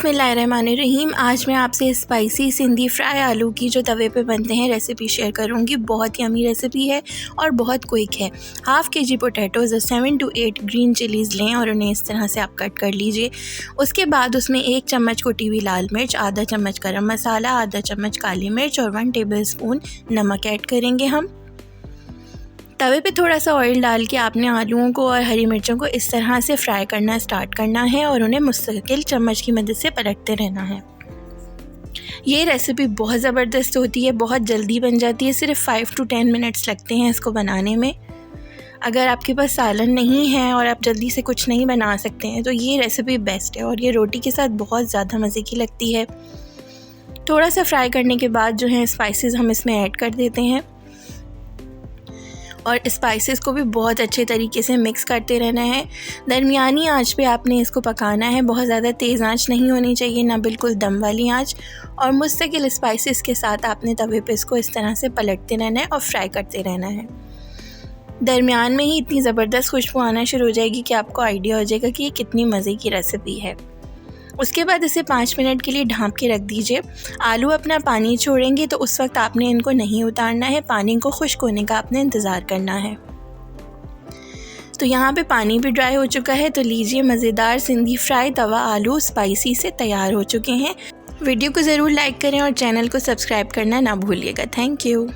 बिस्मिल्लाहिर्रहमानिर्रहीम। आज मैं आपसे स्पाइसी सिंधी फ्राई आलू की जो तवे पे बनते हैं रेसिपी शेयर करूंगी। बहुत ही अमी रेसिपी है और बहुत क्विक है। हाफ़ kg पोटैटोज़ और 7 to 8 ग्रीन चिलीज़ लें और उन्हें इस तरह से आप कट कर लीजिए। उसके बाद उसमें 1 चम्मच कुटी हुई लाल मिर्च, आधा चम्मच गरम मसाला, आधा चम्मच काली मिर्च और 1 टेबलस्पून नमक ऐड करेंगे। हम तवे पे थोड़ा सा ऑयल डाल के आपने आलूओं को और हरी मिर्चों को इस तरह से फ्राई करना स्टार्ट करना है और उन्हें मुस्तकिल चम्मच की मदद से पलटते रहना है। ये रेसिपी बहुत ज़बरदस्त होती है, बहुत जल्दी बन जाती है। सिर्फ 5 to 10 मिनट्स लगते हैं इसको बनाने में। अगर आपके पास सालन नहीं है और आप जल्दी से कुछ नहीं बना सकते हैं तो ये रेसिपी बेस्ट है और ये रोटी के साथ बहुत ज़्यादा मज़े की लगती है। थोड़ा सा फ्राई करने के बाद जो है स्पाइसेस हम इसमें ऐड कर देते हैं और स्पाइसेस को भी बहुत अच्छे तरीके से मिक्स करते रहना है। दरमियानी आंच पे आपने इसको पकाना है, बहुत ज़्यादा तेज़ आंच नहीं होनी चाहिए, ना बिल्कुल दम वाली आंच। और मुस्तकिल स्पाइसेस के साथ आपने तवे पे इसको इस तरह से पलटते रहना है और फ्राई करते रहना है। दरमियान में ही इतनी ज़बरदस्त खुशबू आना शुरू हो जाएगी कि आपको आइडिया हो जाएगा कि ये कितनी मज़े की रेसिपी है। उसके बाद इसे 5 मिनट के लिए ढाँप के रख दीजिए। आलू अपना पानी छोड़ेंगे तो उस वक्त आपने इनको नहीं उतारना है, पानी को खुश्क होने का आपने इंतज़ार करना है। तो यहाँ पे पानी भी ड्राई हो चुका है, तो लीजिए मज़ेदार सिंधी फ्राई तवा आलू स्पाइसी से तैयार हो चुके हैं। वीडियो को ज़रूर लाइक करें और चैनल को सब्सक्राइब करना ना भूलिएगा। Thank you.